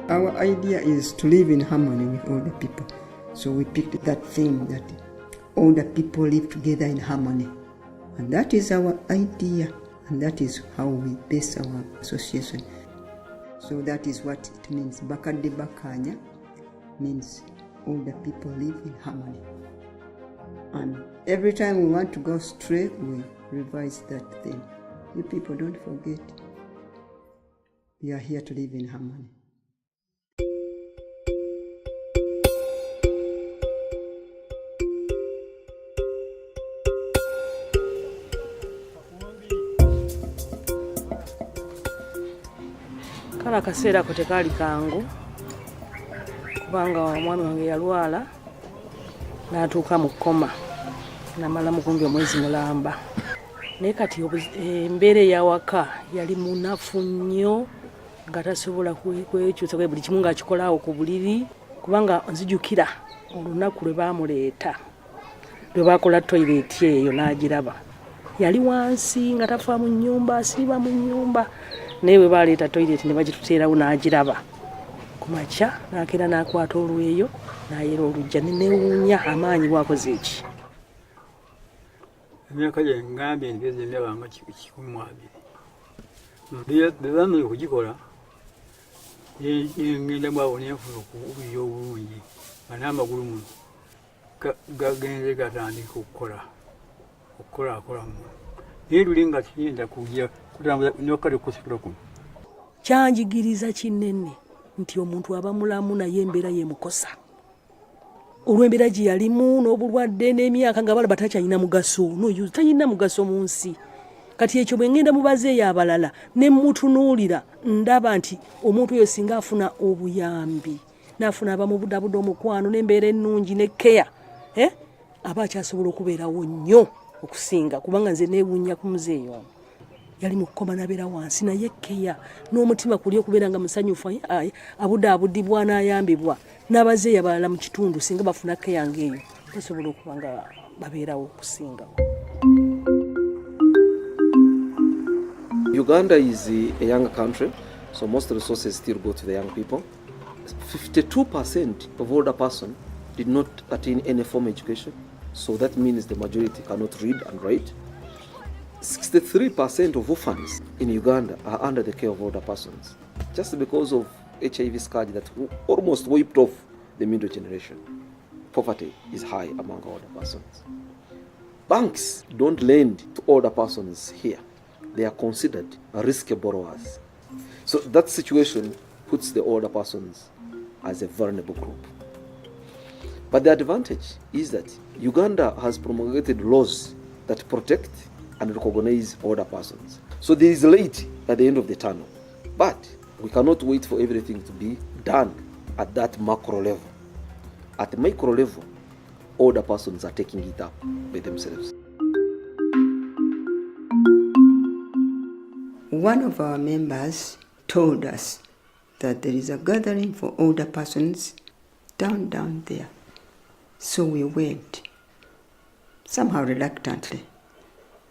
Our idea is to live in harmony with all the people. So we picked that theme that all the people live together in harmony. And that is our idea, and that is how we base our association. So that is what it means. Bakadde Bakanya means all the people live in harmony. And every time we want to go straight, we revise that thing. You people don't forget. We are here to live in harmony. Kala kaseera ko tekaali kangu kubanga omwami wange yalwala n'atuuka mu kkoma namala mukumbi omwezi mulamba naye kati embeera eyawaka yali munafu nnyo nga tasobola kwekyusa buli kimu ng'akikolaawo ku buliri kubanga nzijukira olunaku lwe baamuleeta lwe baakola toyireeti eyo n'agiraba yali wansi nga tafa mu nnyumba asiiba mu nnyumba naye bwe baleeta toyireeti ne bagituteerawo n'agiraba ku makya n'akeera n'akwata olweyo n'ayera olujja nenewuunya amaanyi bwakoze eki emyaka gye ngambye ntigeze emyabanga 12 bwe bamala okugikola ngenda bwawo nenfuna okubuya obulungi nga n'amagulu muno gagenze gatandika okukolaakola muno naye luli nga kiyinza kujja kutambuza nokale kusikira kuno kyanjigiriza kinene nti omuntu aba mulamu naye embeera yemukosa olw'embeera gye yalimu n'obulwadde n'emyaka nga balaba takyalina mugaso noyo talina mugaso mu nsi kati ekyo bwe ngenda mubazeeyo abalala ne mutunuulira ndaba nti omuntu oyo singa afuna obuyambi n'afuna abamubudabuda omukwano n'embeera ennungi ne keya aba akyasobola okubeerawo nnyo okusinga kubanga nze neewuunya ku muzeeyo yali mu kkoma n'abeera wansi naye keya n'omutima kuli okubeera nga musanyufu abudaabudibwa n'ayambibwa n'abazeeyo abalala mu kitundu singa bafuna keya ng'eyo basobola okuba nga babeerawo okusingawo. Uganda is a younger country, so most resources still go to the young people. 52% of older persons did not attain any formal education, so that means the majority cannot read and write. 63% of orphans in Uganda are under the care of older persons, just because of HIV scourge that almost wiped off the middle generation. Poverty is high among older persons. Banks don't lend to older persons here. They are considered risky borrowers. So that situation puts the older persons as a vulnerable group. But the advantage is that Uganda has promulgated laws that protect and recognize older persons. So there is light at the end of the tunnel. But we cannot wait for everything to be done at that macro level. At the micro level, older persons are taking it up by themselves. One of our members told us that there is a gathering for older persons down there. So we went, somehow reluctantly,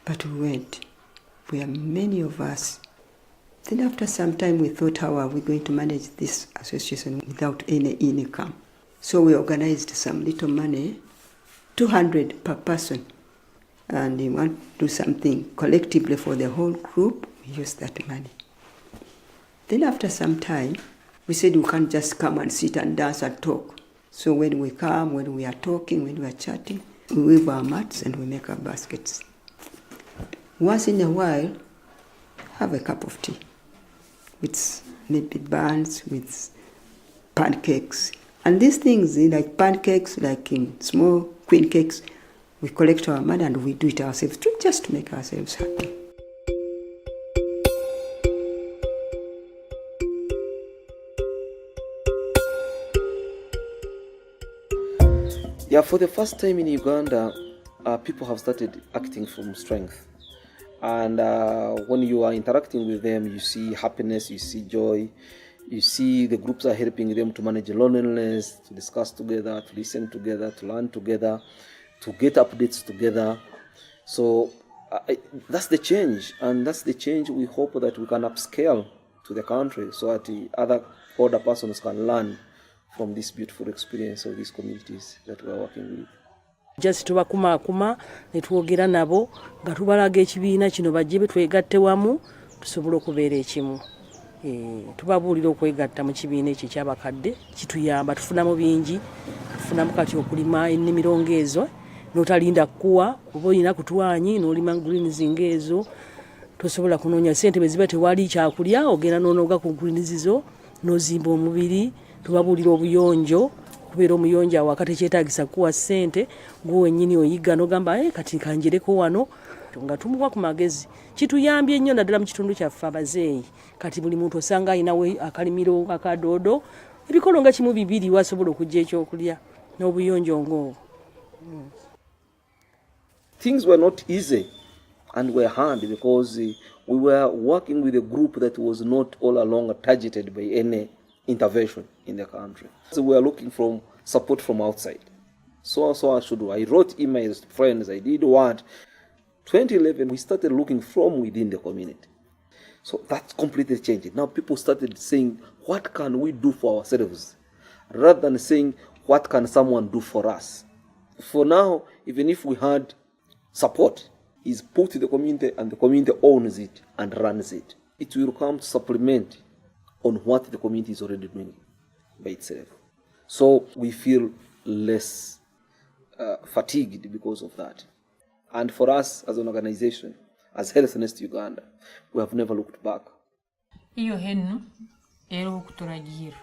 but we went, where many of us Then after some time we thought, how are we going to manage this association without any income? So we organized some little money, 200 per person. And we want to do something collectively for the whole group, we use that money. Then after some time, we said we can't just come and sit and dance and talk. So when we come, when we are talking, when we are chatting, we weave our mats and we make our baskets. Once in a while, have a cup of tea with maybe buns, with pancakes. And these things, like pancakes, like in small queen cakes, we collect our money and we do it ourselves, just to make ourselves happy. Yeah, for the first time in Uganda, people have started acting from strength. And when you are interacting with them, you see happiness, you see joy, you see the groups are helping them to manage loneliness, to discuss together, to listen together, to learn together, to get updates together. So that's the change, and that's the change we hope that we can upscale to the country so that the older persons can learn from this beautiful experience of these communities that we are working with. Just tubakumakuma ne twogera nabo nga tubalaga ekibiina kino bajje betwegatte wamu tusobole okubeera ekimu. Tubabuulira okwegatta mu kibiina ekyo ky'abakadde kituyamba tufunamu bingi, tufunamu kati okulima ennimiro ng'ezo n'otalinda kuwa kuba olina kutwanyi n'olima greens ng'ezo tosobola kunoonya ssente bwe ziba tewali kyakulya ogenda n'onoga ku greens zo n'ozimba omubiri. Tubabuulira obuyonjo kubeera omuyonjo awo akati kyetaagisa kuwa ssente gwe wennyini oyiga n'ogamba kati kanjereko wano nga tumuwa ku magezi. Kituyambye nnyo naddala mu kitundu kyaffe abazeeyi. Kati buli muntu osanga ayinawe akalimiro akadoodo ebikolo nga kimu bibiri wasobola okujja ekyokulya n'obuyonjo ng'obwo. Things were not easy and were hard because we were working with a group that was not all along targeted by any intervention in the country. So we are looking for support from outside. So I wrote emails to friends, I did what? 2011, we started looking from within the community. So that completely changed. Now people started saying, what can we do for ourselves? Rather than saying, what can someone do for us? For now, even if we had support, is put to the community and the community owns it and runs it. It will come to supplement on what the community is already doing by itself. So we feel less fatigued because of that. And for us as an organization, as Health Nest Uganda, we have never looked back. Iyo hennu era okutulagira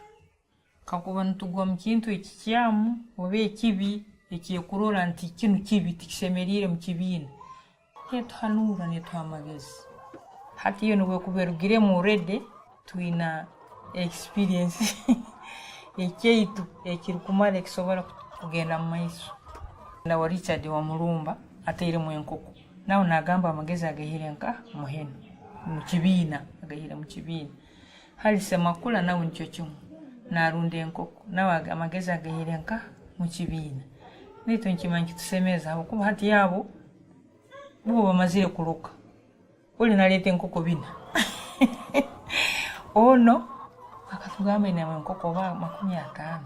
kakuba ntugwa mu kintu ekikyamu oba ekibi ekyekulola nti kino kibi tikisemerire mu kibiina yetuhanuura netuha amagezi hati iyo nibwe kuberugiremu already tuina experience ekyeitu ekirikumala ekisobola kugenda mu maiso na wa Richard wa Mulumba ateiremu enkoko nawe nagamba amagezi agahirenka muheno mu kibiina agahira mu kibiina hali semakula nawe nicyo kimu narunda enkoko nawe amagezi agahirenka mu kibiina nito nkimanyi tusemeza abo kuba hati yabo bo bamazire kuluka oli nalete enkoko bina ono akatugamba ina enkoko ba 50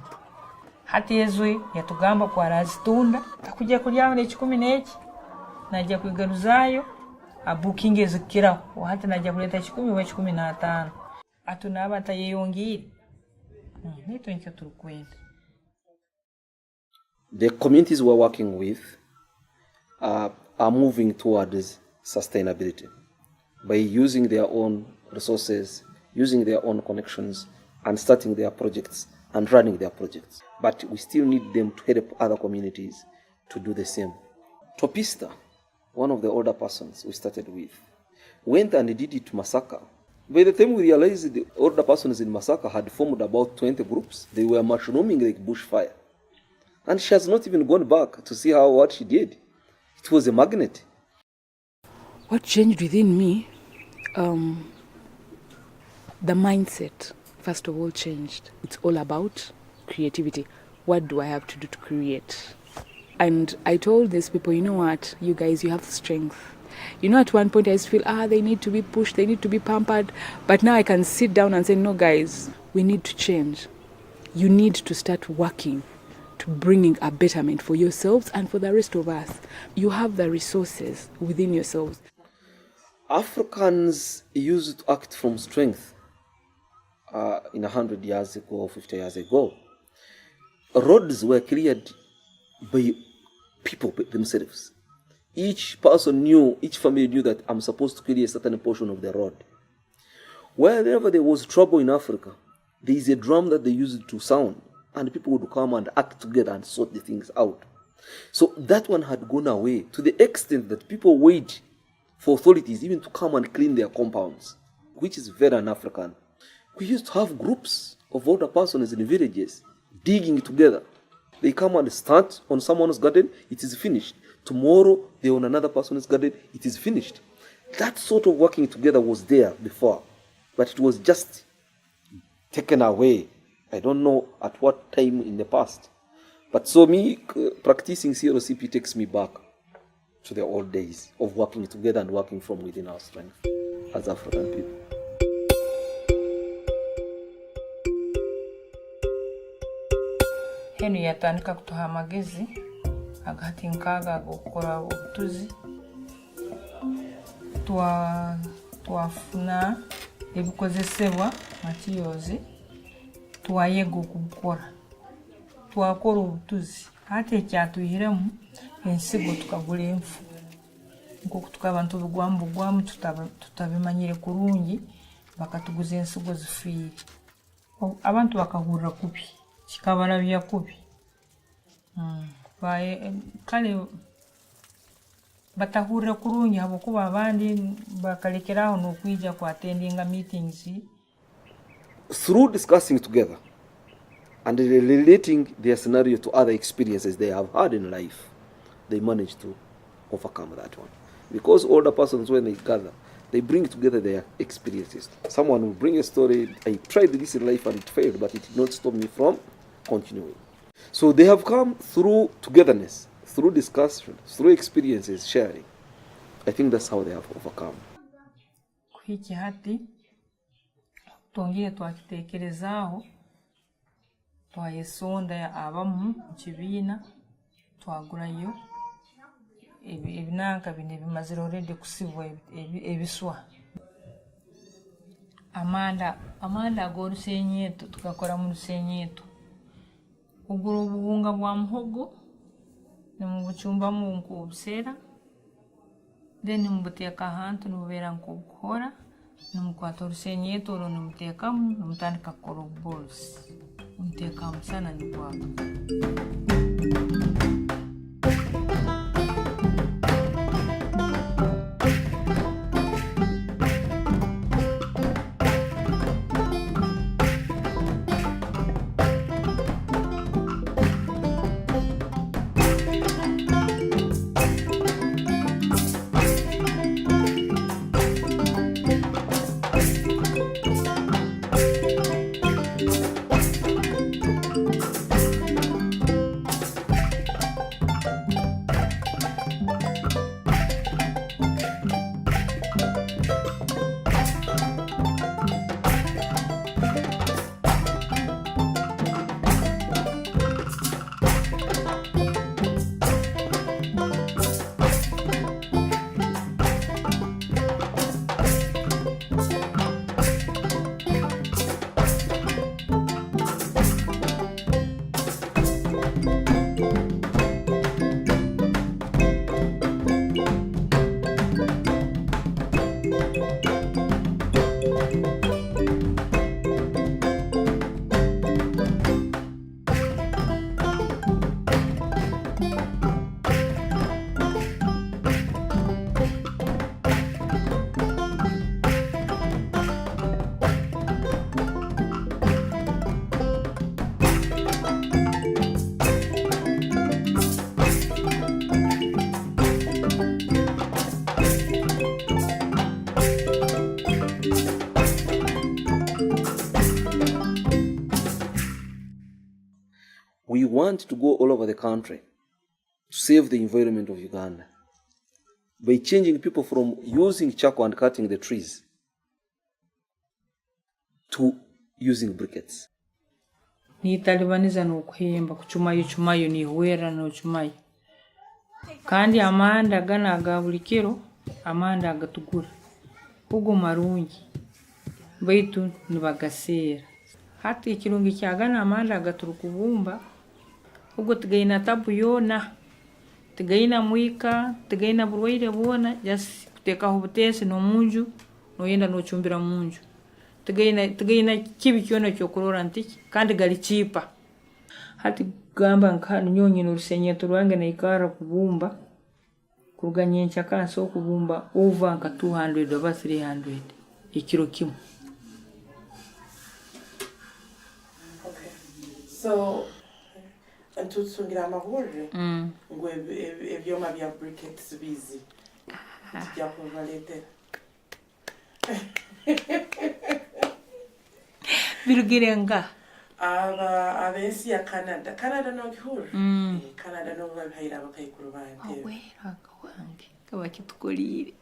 hati ezwe yatugamba kwa razitunda takujja kulyawo n'ekikumi n'eki najja kwigaruzayo abuking ezikira hati najja kuleta 10 wa 15 atunaba tayeyongire nito nkyo turukwenda. The communities we're working with are moving towards sustainability by using their own resources, using their own connections, and starting their projects and running their projects. But we still need them to help other communities to do the same. Topista, one of the older persons we started with, went and did it to Masaka. By the time we realized the older persons in Masaka had formed about 20 groups, they were mushrooming like bushfire. And she has not even gone back to see what she did. It was a magnet. What changed within me? The mindset, first of all, changed. It's all about creativity. What do I have to do to create? And I told these people, you know what, you guys, you have the strength. You know, at one point I used to feel, they need to be pushed, they need to be pampered. But now I can sit down and say, no, guys, we need to change. You need to start working to bringing a betterment for yourselves and for the rest of us. You have the resources within yourselves. Africans used to act from strength in 100 years ago or 50 years ago. Roads were cleared by people themselves. Each person knew, each family knew that I'm supposed to clear a certain portion of the road. Wherever there was trouble in Africa, there is a drum that they used to sound, and people would come and act together and sort the things out. So that one had gone away to the extent that people wait for authorities even to come and clean their compounds, which is very un-African. We used to have groups of older persons in the villages digging together. They come and start on someone's garden, it is finished. Tomorrow, they're on another person's garden, it is finished. That sort of working together was there before, but it was just taken away. I don't know at what time in the past. But so me, practicing CRCP takes me back to the old days of working together and working from within our strength as African people. Henu yatandika kutuha amagezi agati nkaga gukora obutuzi twafuna ebikozesebwa materials twayega okubukora twakora obutuzi ate ekyatuyiremu ensigo tukagula enfu nk'oku tukabantu bugwamu tutabimanyire kurungi bakatuguza ensigo zifiire abantu bakahurira kubi kikabalabya kubi kale batahurira kurungi habokuba abandi bakalekeraho n'okwija ku attendinga meetings. Through discussing together and relating their scenario to other experiences they have had in life, they manage to overcome that one. Because older persons, when they gather, they bring together their experiences. Someone will bring a story, I tried this in life and it failed, but it did not stop me from continuing. So they have come through togetherness, through discussion, through experiences, sharing. I think that's how they have overcome. Kuhiki hati tongire twakitekerezaaho twayesonda abamu kibiina twagurayo ebinanka bine bimazire already kusibwa ebiswa amanda ag'orusenyeto tukakora mu rusenyeto ugura obuhunga bwa muhogo nimubucumbamu nk'obuseera then nimubuteeka ahantu nibubeera nk'obukuhora nimukwata orusenyeto olwo nimuteekamu nimutandika kukora obubols nimuteeka musana nibwaga. We want to go all over the country to save the environment of Uganda. by changing people from using charcoal and cutting the trees to using briquettes. Nitalibaniza n'okuhemba kucumayo nihuwera n'ocumayo kandi amanda gana aga buli kiro amanda agatugura ugo marungi baitu nibagaseera hati ekirungi kyagana amanda agaturukubumba ugo tigaina tabu yona tigaina mwika tigaina burwaire bwona just kutekaho butesi n'omunju noyenda n'ocumbira munju tigaina kibi kyona kyokurora ntiki kandi gali chipa hati gamba nkani nyonyi n'orusenyeto rwange naikara kubumba kuruganyencha kanso okubumba over nka 200 oba 300 ikiro kimwe. Okay, so ntutungira amahurire ngo ebyoma bya briquettes bizi tujya kuvalete birugirenga abesi ya Canada no gihuru Canada no babihira bakayikuru bante wera kawange kabakitukolire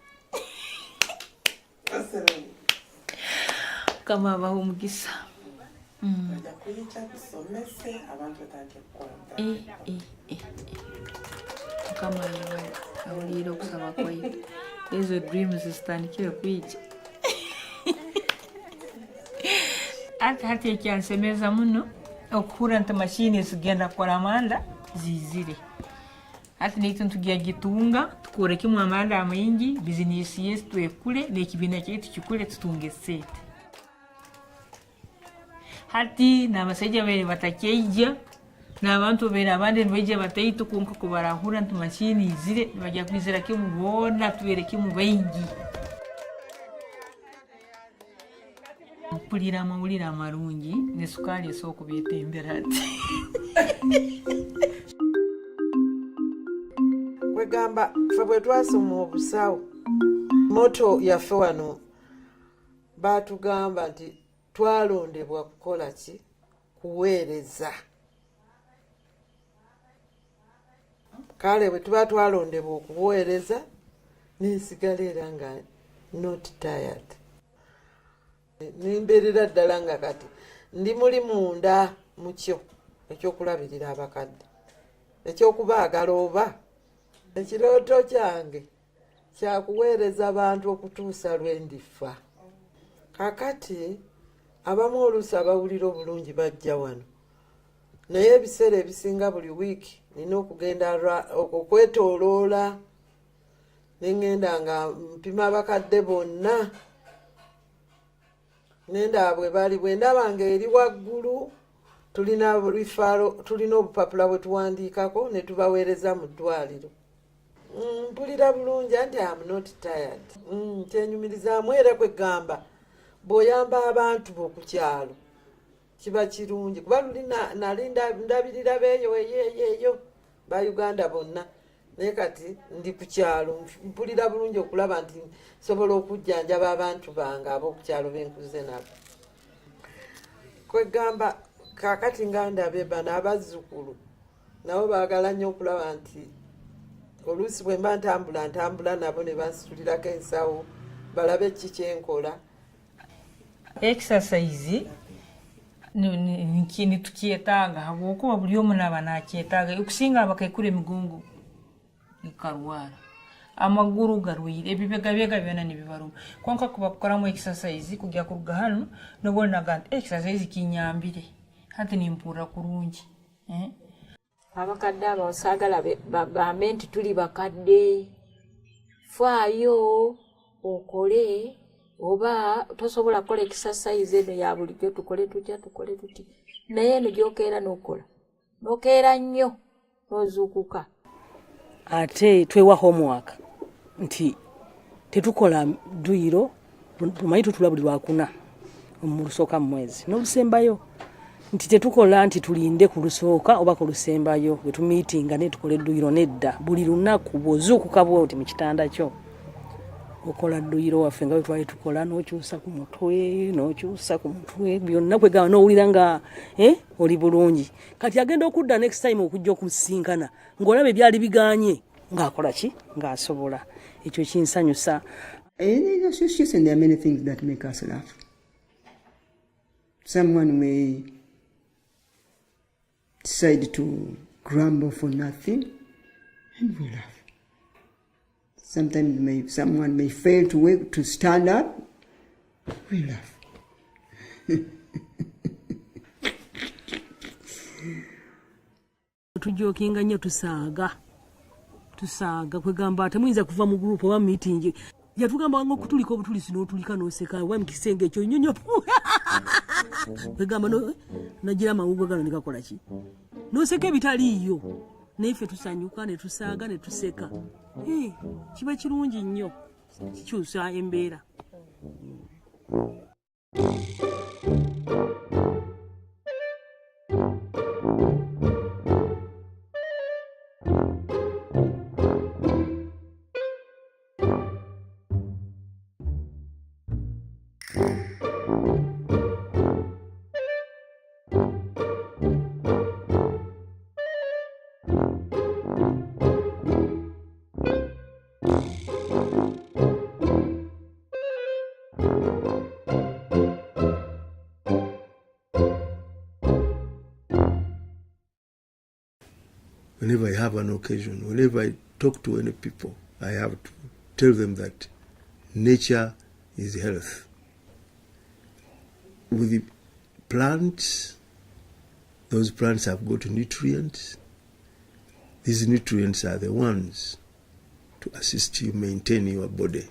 kama bahumugisa bajya kuyica kusomese abantu batangiye kwanda kama awulira okusaba kwayo ezo dreams zitandikire kwica hati ekyansemeza muno okuhura nti mashini zigenda kukora amanda zizire hati naitu ntugiye gitunga tukore kimu amanda amaingi bizinesi yesu twekule n'ekibiina kyaitu kikule tutunge sente hati n'abasajja baire batakeija n'abantu baire abandi nibaija bataitu konka kubarahura nti mashini izire nibajya kwizira kimu boona tubeere kimu baingi mpulira amawulire amarungi ne sukali es'okubyetembera ati kwegamba fe bwe twasoma obusawo moto yaffe wano baatugamba nti twalondebwa kukola ki kuweereza kale bwe tuba twalondebwa okubuweereza nensigala era nga not tired nimbeerera ddala nga kati ndi muli munda mukyo ekyokulabirira abakadde ekyokubaagala oba ekirooto kyange kyakuweereza abantu okutuusa lwe ndifa kakati abamu oluusi abawulira obulungi bajja wano naye ebiseera ebisinga buli wiiki nina okugenda okwetooloola nengenda nga mpima abakadde bonna nenda bwe bali bwe ndaba nga eri waggulu tulina obupapula bwe tuwandiikako ne tubaweereza mu ddwaliro mpulira bulungi anti am not tired kyenyumirizaamu era kwegamba bw'oyamba abantu bo ku kyalo kiba kirungi kuba luli nali ndabirira beeyo eyo ba Uganda bonna naye kati ndi ku kyalo mpulira bulungi okulaba nti sobola okujjanjaba abantu bange ab'okukyalo benkuze nabo kwegamba kakati nga ndabe bano abazzukulu nabo baagala nnyo okulaba nti oluusi bwe mba ntambula nabo ne bansitulirako ensawo balabe ki kyenkola exercise nkini tukyetaaga habwokuba buli omu naaba nakyetaaga okusinga abakaikura emigongo ikarwara amaguru garwire ebibega byona nibibaruma konka kuba kukoramu exercise kujya kuruga hano nobonaga nti exercise kinyambire hati nimpura kurungi abakadde abasaagala bagambe nti tuli bakadde faayo okole oba tosobola kukola exercise eno ya bulijjo tukole tuti naye eno gyokeera n'okola nokeera nnyo nozuukuka ate twewa homework nti tetukola dduyiro tumanyi tutula buli lwakuna mu lusooka mu mwezi n'olusembayo nti tetukola nti tulinde ku lusooka oba ku lusembayo bwe tumiitinga ne tukole dduyiro nedda buli lunaku bw'ozuukuka bw'oti mu kitanda kyo okola dduyiro waffe nga bwe twali tukola n'okyusa ku mutwe byonna kwegaba n'owulira nga oli bulungi kati agenda okudda next time okujja okusinkana ng'olaba ebyali biganye ng'akola ki ng'asobola ekyo kinsanyusa. In association, there are many things that make us laugh. Someone may decide to grumble for nothing, and we laugh. Sometimes someone may fail to stand up, we laugh. Tujokinga nnyo tusaaga kwegamba temuyinza kuva mu group oba meeting yatugamba ngo kutulika obutulisi n'otulika n'oseka wa mukisenge ekyo nnyonyo kwegamba nagira mawugo gano nikakola ki n'oseka ebitaliiyo naife tusanyuka ne tusaaga ne tuseka kiba kirungi nnyo kikyusa embeera. Whenever I have an occasion, whenever I talk to any people, I have to tell them that nature is health. With the plants, those plants have got nutrients. These nutrients are the ones to assist you maintain your body.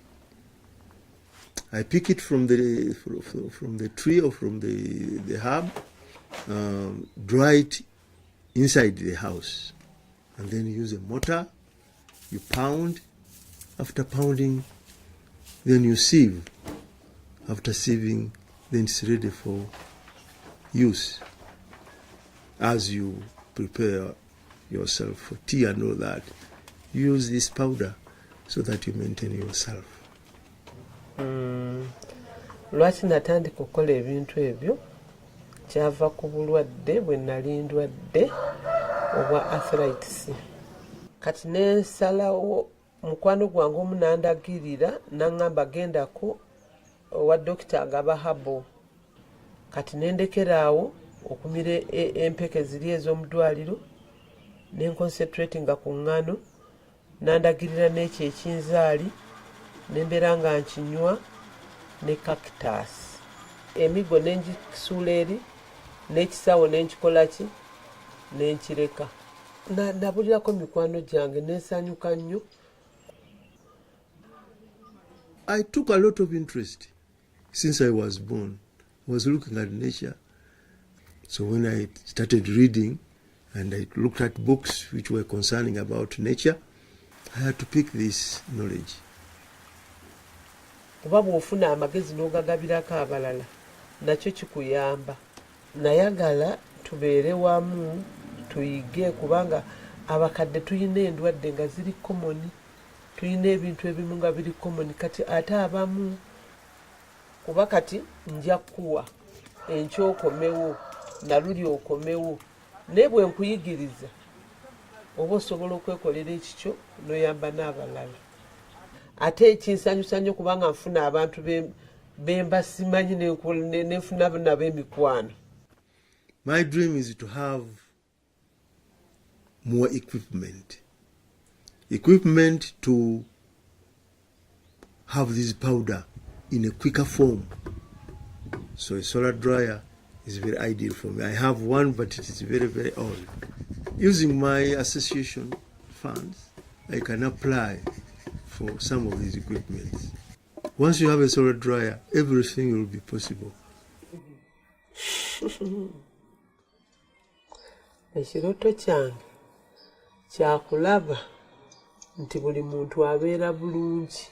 I pick it from the tree or from the herb, dry it inside the house, and then use a mortar, you pound. After pounding, then you sieve. After sieving, then it's ready for use. As you prepare yourself for tea and all that, use this powder so that you maintain yourself. Lwaki natandika okukola ebintu ebyo kyava ku bulwadde bwe nali ndwadde obwa arthritis. Kati nensalawo mukwano gwange omu nandagirira naŋŋamba gendako owa dokita agaba habo. Kati nendekeraawo okumira empeke ziri ez'omudwaliro nenconcentratinga ku ŋŋano nandagirira n'ekyo ekinzaali nembeera nga nkinywa ne cactus. Emigo nenjisuula eri n'ekisawo nenkikola ki nenkireka. Nabulirako mikwano gyange nensanyuka nnyo. I took a lot of interest since I was born. I was looking at nature. So when I started reading and I looked at books which were concerning about nature, I had to pick this knowledge. Kuba bw'ofuna amagezi n'ogagabirako abalala nakyo kikuyamba. Nayagala tubeere wamu tuyige kubanga abakadde tuyina endwadde nga ziri common, tuyina ebintu ebimu nga biri common. Kati ate abamu kuba kati nja kuwa enkyokomewo naluli okomewo naye bwe nkuyigiriza oba osobola okwekolera ekikyo n'oyamba n'abalala. Ate ekinsanyusa nnyo kubanga nfuna abantu bemba simanyi nenfuna nabo emikwano. My dream is to have more equipment to have this powder in a quicker form. So a solar dryer is very ideal for me. I have one, but it is very, very old. Using my association funds, I can apply for some of these equipments. Once you have a solar dryer, everything will be possible. Ekirooto kyange kyakulaba nti buli muntu abeera bulungi.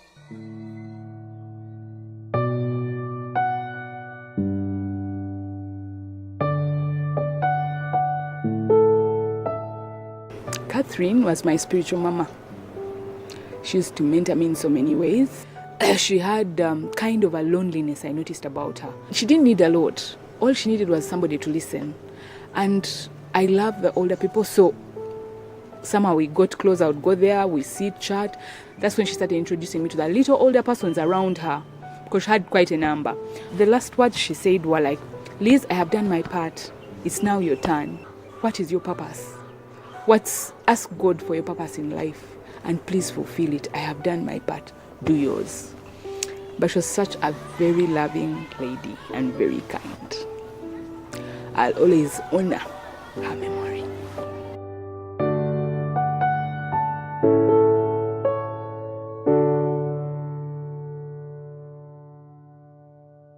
Catherine was my spiritual mama. She used to mentor me in so many ways. She had kind of a loneliness I noticed about her. She didn't need a lot. All she needed was somebody to listen. And I love the older people, so somehow we got close. I would go there, we sit, chat. That's when she started introducing me to the little older persons around her, because she had quite a number. The last words she said were like, Liz, I have done my part. It's now your turn. What is your purpose? Ask God for your purpose in life and please fulfill it. I have done my part. Do yours. But she was such a very loving lady and very kind. I'll always honor her memory.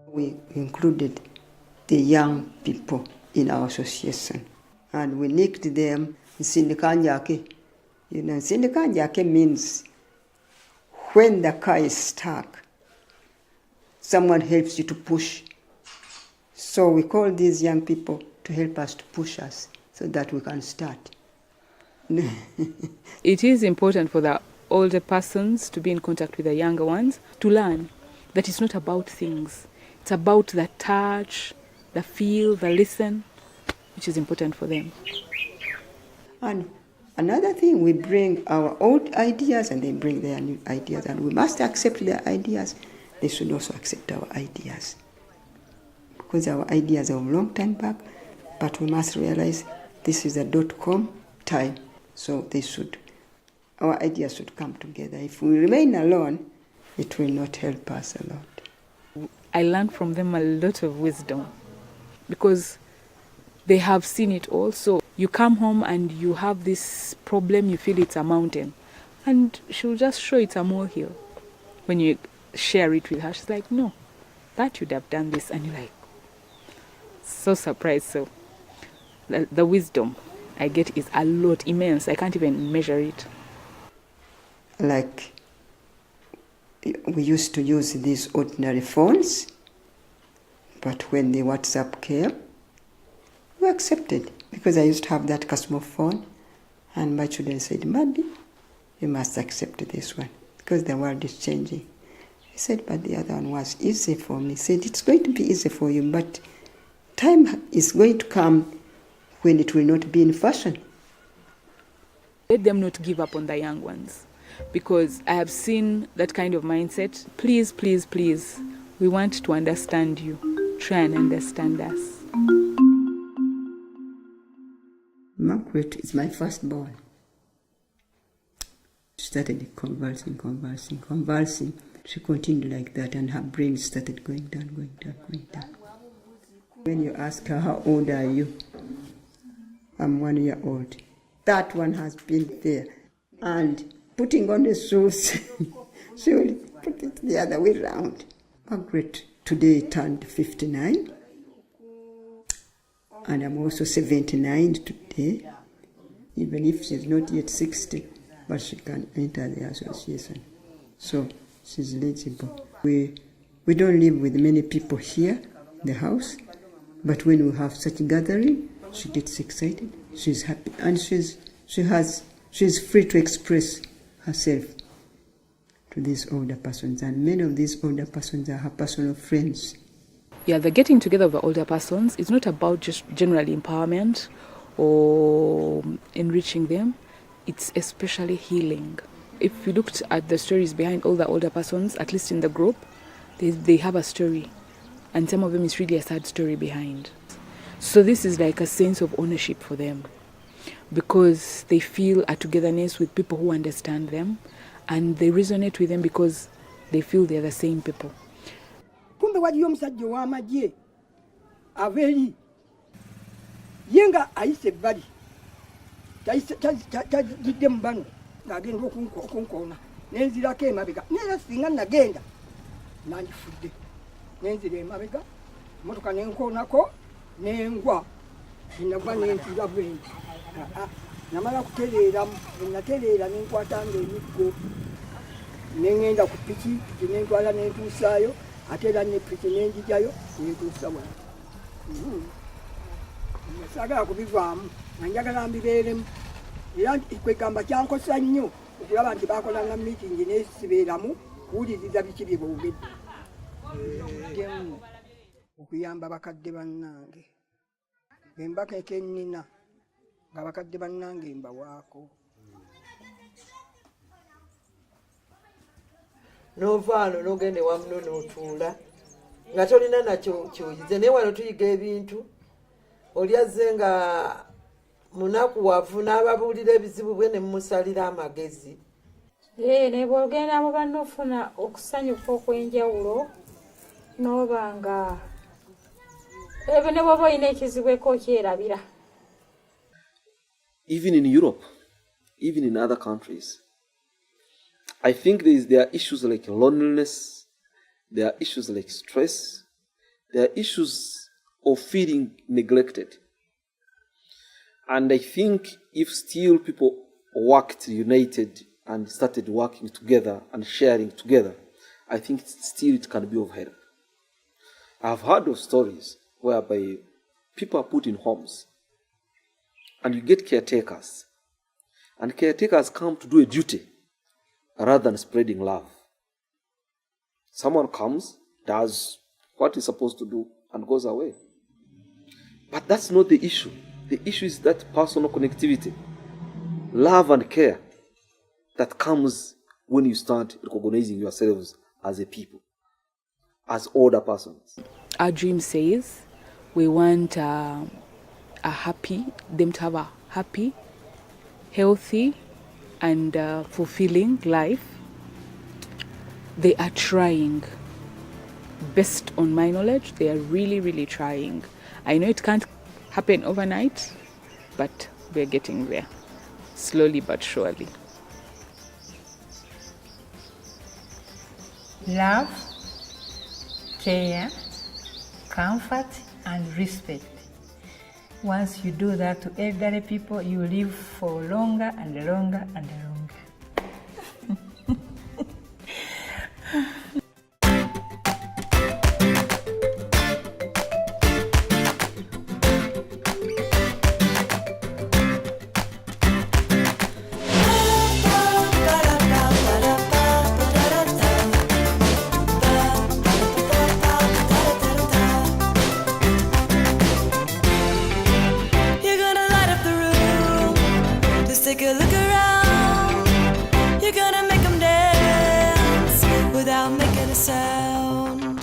We included the young people in our association and we nicked them Sindikanjake. You know, Sindikanjake means when the car is stuck, someone helps you to push. So we call these young people to help us to push us so that we can start. It is important for the older persons to be in contact with the younger ones, to learn that it's not about things. It's about the touch, the feel, the listen, which is important for them. And another thing, we bring our old ideas and they bring their new ideas, and we must accept their ideas. They should also accept our ideas. Because our ideas are a long time back, but we must realize this is a .com time, so our ideas should come together. If we remain alone, it will not help us a lot. I learned from them a lot of wisdom because they have seen it also. You come home and you have this problem, you feel it's a mountain, and she'll just show it's a molehill. When you share it with her, she's like, no, that you'd have done this, and you're like, so surprised. So the wisdom I get is a lot, immense. I can't even measure it. Like, we used to use these ordinary phones, but when the WhatsApp came, we accepted, because I used to have that customer phone, and my children said, Mandy, you must accept this one, because the world is changing. I said, but the other one was easy for me. I said, it's going to be easy for you, but time is going to come when it will not be in fashion. Let them not give up on the young ones, because I have seen that kind of mindset. Please, please, please, we want to understand you. Try and understand us. Margaret is my firstborn. She started conversing. She continued like that, and her brain started going down. When you ask her, how old are you? I'm 1 year old. That one has been there. And putting on the shoes, she will put it the other way around. Margaret today turned 59. And I'm also 79 today, even if she's not yet 60, but she can enter the association. So she's eligible. We don't live with many people here in the house, but when we have such a gathering, she gets excited, she's happy, and she's free to express herself to these older persons, and many of these older persons are her personal friends. Yeah, the getting together of the older persons is not about just general empowerment or enriching them. It's especially healing. If you looked at the stories behind all the older persons, at least in the group, they have a story. And some of them is really a sad story behind. So this is like a sense of ownership for them, because they feel a togetherness with people who understand them, and they resonate with them because they feel they're the same people. Kumbe waliyo omusajja ow'amagye ava eri ye nga ayise ebbali tajidde mu bano ng'agenda okunkoona nenzirako emabega, neera singa nagenda nandifudde, nenzira emabega emotoka nenkoonako nengwa, nenava nenzira bwendi. Namala kutereeramu, enatereera nenkwatanga emiggo nengenda ku piki nentwala nentuusaayo, ate era nepiki nenjijayo nentuusa wano. Saagala kubivaamu, nanjagala mbibeeremu. Era kwegamba kyankosa nnyo okulaba nti baakolanga miitingi nesibeeramu kuwuliriza biki bye boogedde. Ddemu okuyamba bakadde bannange, bembaka ekennina nga bakadde bannange mbawaako. n'ovaano n'ogenda ewamuno n'otuula nga tolina nakyo kyoyize. Naye wano tuyiga ebintu oli azze nga munakuwavu n'ababuulira ebizibu bwe ne mumusalira amagezi. Ne bw'ogenda mu banno ofuna okusanyuka okw'enjawulo n'oba nga ebyo ne bw'oba olina ekizibu ekookyerabira. Even in Europe, even in other countries, I think there are issues like loneliness, there are issues like stress, there are issues of feeling neglected. And I think if still people worked united and started working together and sharing together, I think still it can be of help. I've heard of stories whereby people are put in homes and you get caretakers, and caretakers come to do a duty rather than spreading love. Someone comes, does what he's supposed to do, and goes away. But that's not the issue. The issue is that personal connectivity, love and care that comes when you start recognizing yourselves as a people, as older persons. Our dream says we want them to have a happy, healthy, and fulfilling life. They are trying. Based on my knowledge, they are really, really trying. I know it can't happen overnight, but we're getting there, slowly but surely. Love, care, comfort, and respect. Once you do that to elderly people, you live for longer and longer and longer. Take a look around. You're gonna make them dance without making a sound.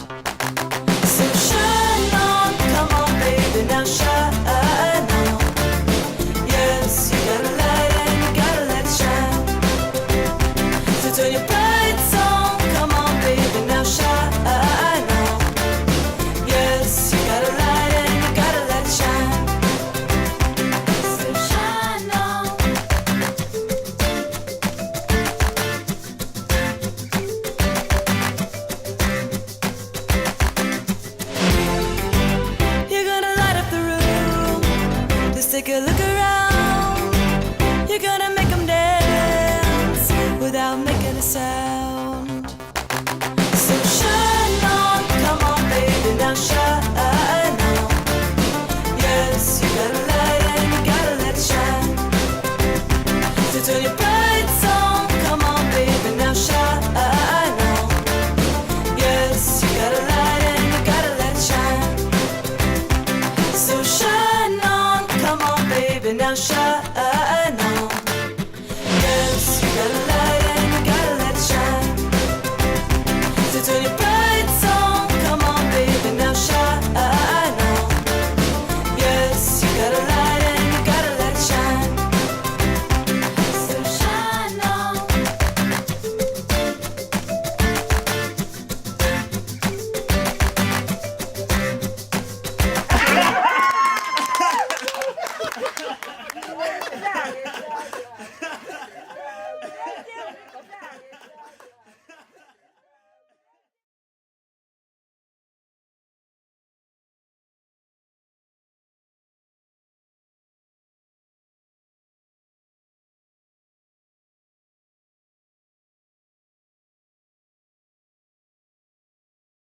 So shine on, come on baby, now shine on. Yes, you gotta light and you gotta let it shine. So turn your lights on, come on baby, now shine on. Yes, you gotta light and you gotta let it shine. So shine on. Take a look around. You're gonna make them dance without making a sound.